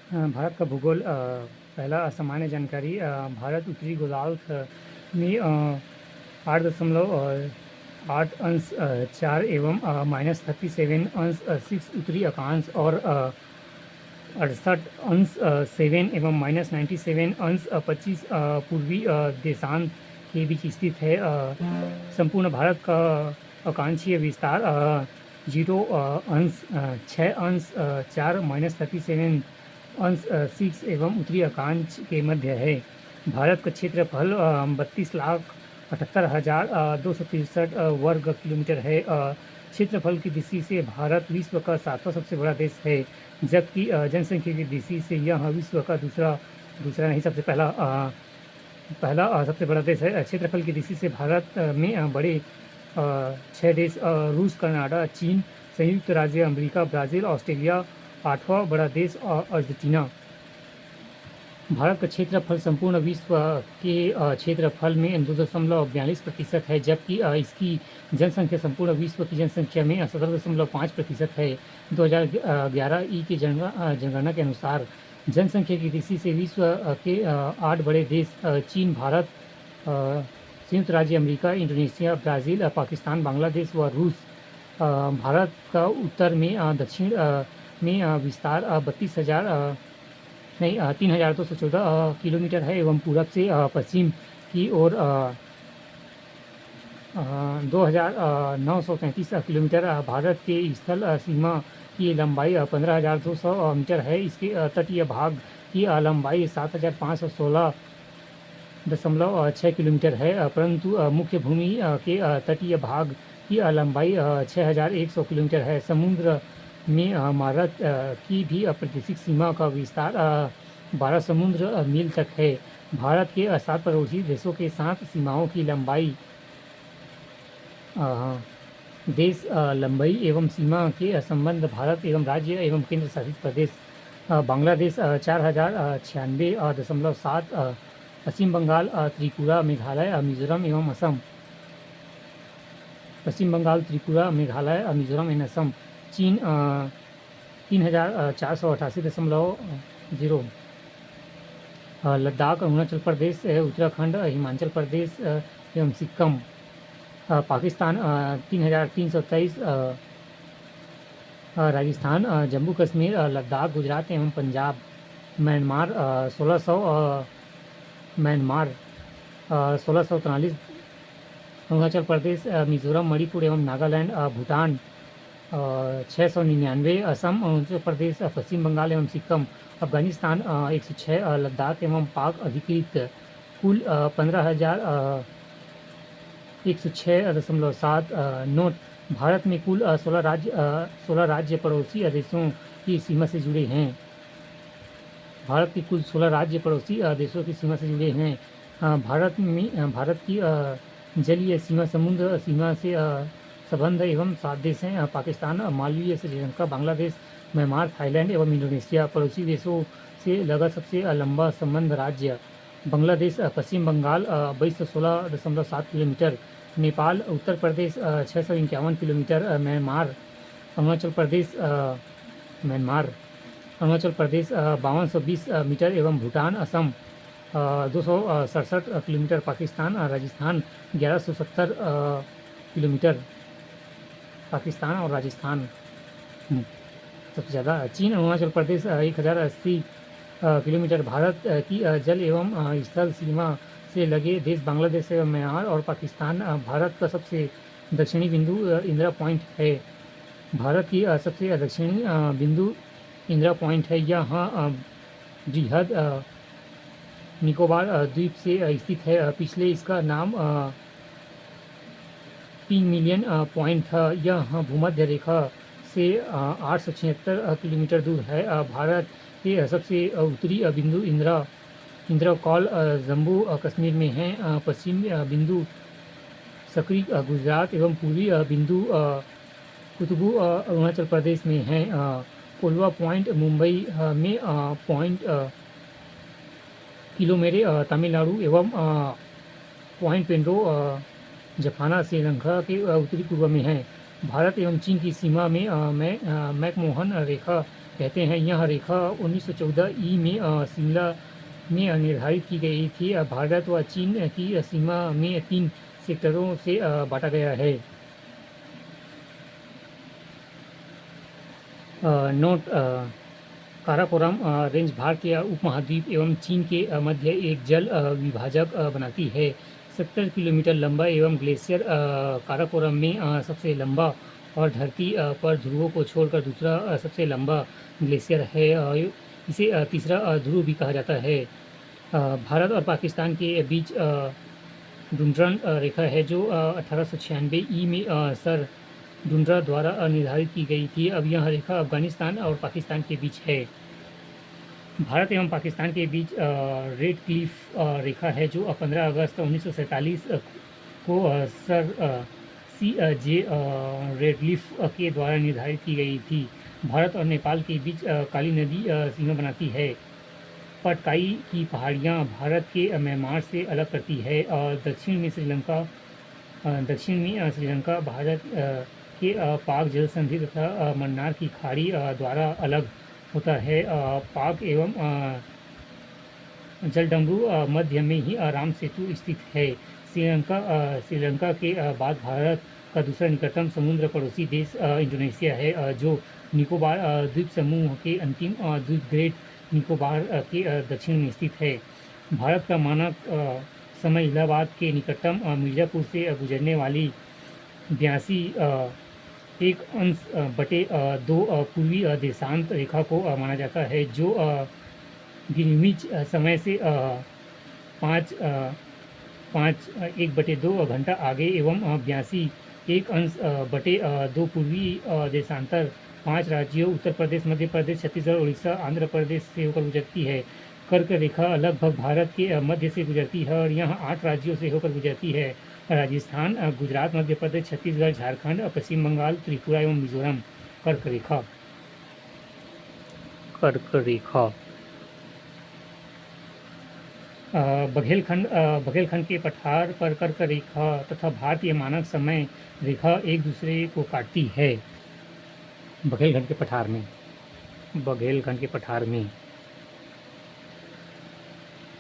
भारत का भूगोल पहला सामान्य जानकारी। भारत उत्तरी गोलार्ध में 8.8 अंश 4 एवं -37 अंश 6 उत्तरी अक्षांश और 68 अंश 7 एवं -97 अंश 25 पूर्वी देशांत के बीच स्थित है। संपूर्ण भारत का आकांक्षीय विस्तार 0 अंश 6 अंश 4 -37 अंश 6 एवं उत्तरी अक्षांश के मध्य है। भारत का क्षेत्रफल 32,78,263 वर्ग किलोमीटर है। क्षेत्रफल की दृष्टि से भारत विश्व का 7वां सबसे बड़ा देश है, जबकि जनसंख्या की दृष्टि से यह विश्व का दूसरा नहीं, सबसे पहला सबसे बड़ा देश है। क्षेत्रफल की दृष्टि से भारत में बड़े 6 देश रूस, कनाडा, चीन, संयुक्त राज्य अमेरिका, ब्राज़ील, ऑस्ट्रेलिया, 8वां बड़ा देश अर्जेंटीना। भारत का क्षेत्रफल संपूर्ण विश्व के क्षेत्रफल में 2.42% है, जबकि इसकी जनसंख्या संपूर्ण विश्व की जनसंख्या में 17.5% है। 2011 की जनगणना के अनुसार जनसंख्या की दृष्टि से विश्व के 8 बड़े देश चीन, भारत, संयुक्त राज्य America, Indonesia, Brazil, Pakistan, Bangladesh व रूस। भारत का उत्तर में दक्षिण में विस्तार 3,214 किलोमीटर है एवं पूरब से पश्चिम की ओर 2,933 किलोमीटर। भारत के स्थल सीमा की लंबाई 15,200 मीटर है। इसके तटीय भाग की लंबाई 7,516.6 किलोमीटर है, परंतु मुख्य भूमि के तटीय भाग की लंबाई 6,100 किलोमीटर है। समुद्र में भारत की भी प्रादेशिक सीमा का विस्तार 12 समुद्र मील तक है। भारत के 7 पड़ोसी देशों के साथ सीमाओं की लंबाई देश लंबाई एवं सीमा के संबंध भारत एवं राज्य एवं केंद्र शासित प्रदेश बांग्लादेश 4,096.7, पश्चिम बंगाल, त्रिपुरा, मेघालय, मिजोरम एवं असम। पश्चिम बंगाल, त्रिपुरा, मेघालय, मिजोरम एवं असम। चीन 3,488.0, लद्दाख, अरुणाचल प्रदेश, उत्तराखंड, हिमाचल प्रदेश एवं सिक्किम। पाकिस्तान 3,323, राजस्थान, जम्मू कश्मीर, लद्दाख, गुजरात एवं पंजाब। म्यांमार 1643, अरुणाचल प्रदेश, मिजोरम, मणिपुर एवं नागालैंड। भूटान 699, असम, अरुणाचल प्रदेश, पश्चिम बंगाल एवं सिक्किम। अफगानिस्तान 106, लद्दाख एवं पाक अधिकृत। कुल 15,106.7 नोट। भारत में कुल 16 राज्य पड़ोसी देशों की सीमा से जुड़े हैं। भारत की कुल 16 राज्य पड़ोसी देशों की सीमा से जुड़े हैं। भारत की जलीय सीमा समुद्र सीमा से संबंध एवं 7 देश हैं: पाकिस्तान, मालदीव, श्रीलंका, बांग्लादेश, म्यांमार, थाईलैंड एवं इंडोनेशिया। पड़ोसी देशों से लगा सबसे लंबा संबंध राज्य बांग्लादेश, पश्चिम Bengal 2216.7 kilometre, Nepal, Uttar Pradesh 651 kilometre, Myanmar, Arunachal Pradesh 5220 metre एवं भूटान, असम 267 किलोमीटर, पाकिस्तान, राजस्थान 1170 किलोमीटर। पाकिस्तान और राजस्थान सबसे ज़्यादा। चीन, अरुणाचल प्रदेश 1080 किलोमीटर। भारत की जल एवं स्थल सीमा से लगे देश बांग्लादेश, म्यांमार और पाकिस्तान। भारत का सबसे दक्षिणी बिंदु इंदिरा पॉइंट है। भारत की सबसे दक्षिणी बिंदु इंदिरा पॉइंट है। यहाँ बृहद निकोबार द्वीप से स्थित है। पिछले इसका नाम 3 मिलियन पॉइंट था। यह भूमध्य रेखा से 876 किलोमीटर दूर है। भारत के सबसे उत्तरी बिंदु इंदिरा कॉल जम्मू कश्मीर में है। पश्चिमी बिंदु सकरी गुजरात एवं पूर्वी बिंदु कुतुबु अरुणाचल प्रदेश में है। कोलवा पॉइंट मुंबई में, पॉइंट किलोमेरे तमिलनाडु एवं पॉइंट पेंड्रो जफाना श्रीलंका के उत्तरी पूर्व में है। भारत एवं चीन की सीमा में मैकमोहन रेखा कहते हैं। यह रेखा 1914 ई में शिमला में निर्धारित की गई थी। भारत व चीन की सीमा में 3 सेक्टरों से बांटा गया है। नोट काराकोरम रेंज भारतीय उपमहाद्वीप एवं चीन के मध्य एक जल विभाजक बनाती है। 70 किलोमीटर लंबा एवं ग्लेशियर काराकोरम में सबसे लंबा और धरती पर ध्रुवों को छोड़कर दूसरा सबसे लंबा ग्लेशियर है। इसे तीसरा ध्रुव भी कहा जाता है। भारत और पाकिस्तान के बीच डुंड्रन रेखा है जो 1896 ई में सर डुंड्रा द्वारा निर्धारित की गई थी। अब यह रेखा अफगानिस्तान और पाकिस्तान के बीच है। भारत एवं पाकिस्तान के बीच रेड क्लिफ रेखा है जो 15 अगस्त 1947 को सर CJ रेडक्लिफ के द्वारा निर्धारित की गई थी। भारत और नेपाल के बीच काली नदी सीमा बनाती है। पटकाई की पहाड़ियाँ भारत के म्यांमार से अलग करती है और दक्षिण में श्रीलंका भारत के पाक जल संधि तथा मन्नार की खाड़ी द्वारा अलग होता है। पाक एवं जलडमरू मध्य में ही राम सेतु स्थित है। श्रीलंका के बाद भारत का दूसरा निकटतम समुद्र पड़ोसी देश इंडोनेशिया है जो निकोबार द्वीप समूह के अंतिम द्वीप ग्रेट निकोबार के दक्षिण में स्थित है। भारत का मानक समय इलाहाबाद के निकटतम मिर्ज़ापुर से गुजरने वाली 82.1/2 पूर्वी देशांत रेखा को माना जाता है जो ग्रीनविच समय से 1/2 घंटा आगे एवं 82.1/2 पूर्वी देशांतर 5 राज्यों उत्तर प्रदेश, मध्य प्रदेश, छत्तीसगढ़, उड़ीसा, आंध्र प्रदेश से होकर गुजरती है। कर्क रेखा लगभग भारत के मध्य से गुजरती है और यह 8 राज्यों से होकर गुजरती है। राजस्थान, गुजरात, मध्य प्रदेश, छत्तीसगढ़, झारखंड, पश्चिम बंगाल, त्रिपुरा एवं मिजोरम। कर्क रेखा बघेलखंड के पठार पर कर्क रेखा तथा भारतीय मानक समय रेखा एक दूसरे को काटती है। बघेलखंड के पठार में